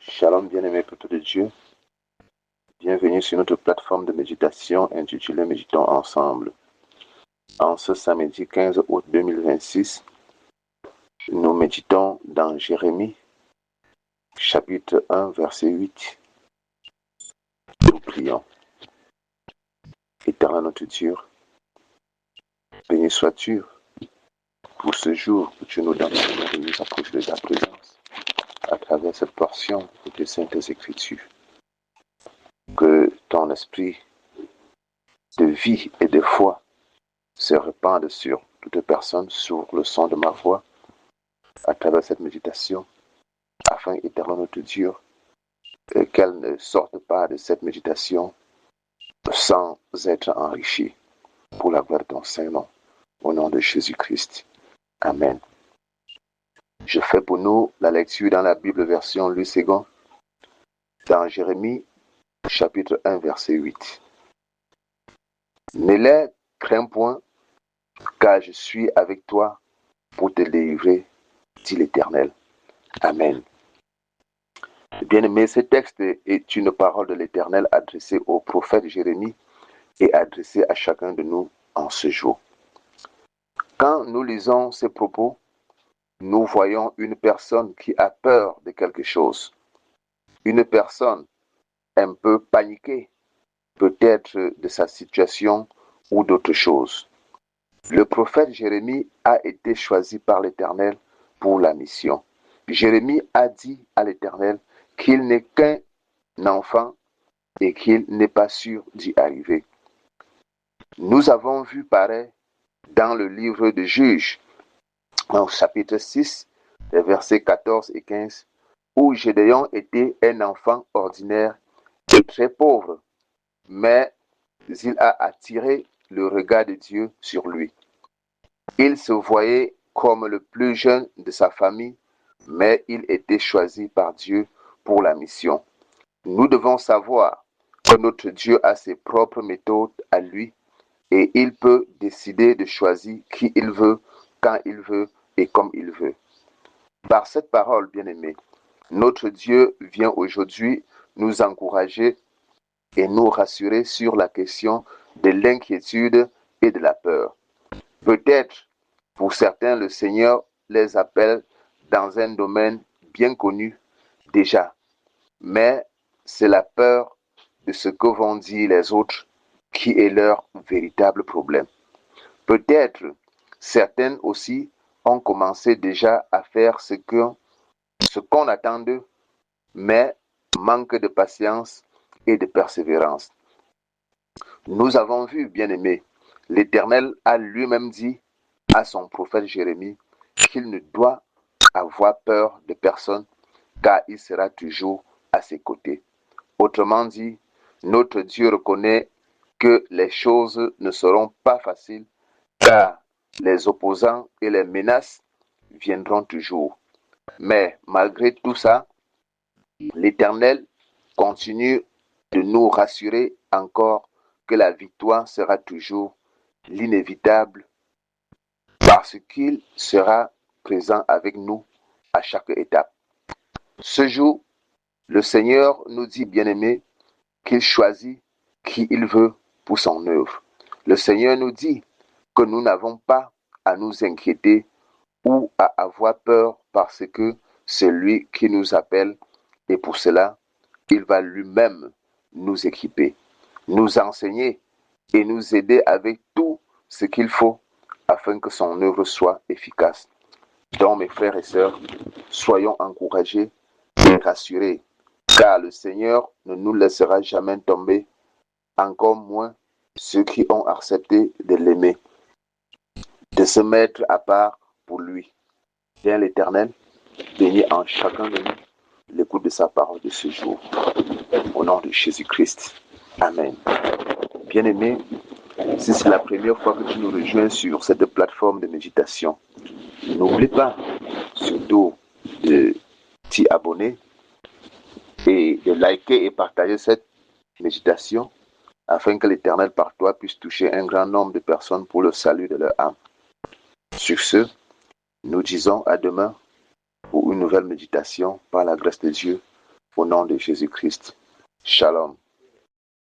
Shalom bien-aimés peuple de Dieu, bienvenue sur notre plateforme de méditation intitulée Méditons ensemble. En ce samedi 15 août 2026, nous méditons dans Jérémie, chapitre 1, verset 8. Nous prions. Éternel notre Dieu, béni sois-tu pour ce jour que tu nous donnes, Seigneur, et nous approches de ta présence à travers cette portion de tes saintes écritures. Que ton esprit de vie et de foi se répande sur toute personne, sur le son de ma voix, à travers cette méditation, afin, éternel notre Dieu, qu'elle ne sorte pas de cette méditation sans être enrichie, pour la gloire de ton Saint-Nom, au nom de Jésus-Christ. Amen. Je fais pour nous la lecture dans la Bible version Louis II, dans Jérémie, chapitre 1, verset 8. Ne les crains point, car je suis avec toi pour te délivrer, dit l'Éternel. Amen. Bien-aimé, ce texte est une parole de l'Éternel adressée au prophète Jérémie et adressée à chacun de nous en ce jour. Quand nous lisons ces propos, nous voyons une personne qui a peur de quelque chose, une personne un peu paniquée, peut-être de sa situation ou d'autre chose. Le prophète Jérémie a été choisi par l'Éternel pour la mission. Jérémie a dit à l'Éternel qu'il n'est qu'un enfant et qu'il n'est pas sûr d'y arriver. Nous avons vu pareil dans le livre de Juges, au chapitre 6, les versets 14 et 15, où Gédéon était un enfant ordinaire et très pauvre, mais il a attiré le regard de Dieu sur lui. Il se voyait comme le plus jeune de sa famille, mais il était choisi par Dieu pour la mission. Nous devons savoir que notre Dieu a ses propres méthodes à lui et il peut décider de choisir qui il veut, quand il veut et comme il veut. Par cette parole, bien-aimée, notre Dieu vient aujourd'hui nous encourager et nous rassurer sur la question de l'inquiétude et de la peur. Peut-être, pour certains, le Seigneur les appelle dans un domaine bien connu déjà, mais c'est la peur de ce que vont dire les autres qui est leur véritable problème. Peut-être, certaines aussi ont commencé déjà à faire ce qu'on attend d'eux, mais manque de patience et de persévérance. Nous avons vu, bien-aimés, l'Éternel a lui-même dit à son prophète Jérémie qu'il ne doit avoir peur de personne, car il sera toujours à ses côtés. Autrement dit, notre Dieu reconnaît que les choses ne seront pas faciles, car les opposants et les menaces viendront toujours. Mais malgré tout ça, l'Éternel continue de nous rassurer encore que la victoire sera toujours l'inévitable parce qu'il sera présent avec nous à chaque étape. Ce jour, le Seigneur nous dit, bien-aimés, qu'il choisit qui il veut pour son œuvre. Le Seigneur nous dit que nous n'avons pas à nous inquiéter ou à avoir peur parce que c'est lui qui nous appelle et pour cela, il va lui-même nous équiper, nous enseigner et nous aider avec tout ce qu'il faut afin que son œuvre soit efficace. Donc, mes frères et sœurs, soyons encouragés et rassurés, car le Seigneur ne nous laissera jamais tomber, encore moins ceux qui ont accepté de l'aimer, de se mettre à part pour lui. Viens l'Éternel, bénis en chacun de nous l'écoute de sa parole de ce jour. Au nom de Jésus-Christ. Amen. Bien-aimé, si c'est la première fois que tu nous rejoins sur cette plateforme de méditation, n'oublie pas surtout de t'y abonner et de liker et partager cette méditation afin que l'Éternel par toi puisse toucher un grand nombre de personnes pour le salut de leur âme. Sur ce, nous disons à demain pour une nouvelle méditation par la grâce de Dieu. Au nom de Jésus-Christ. Shalom.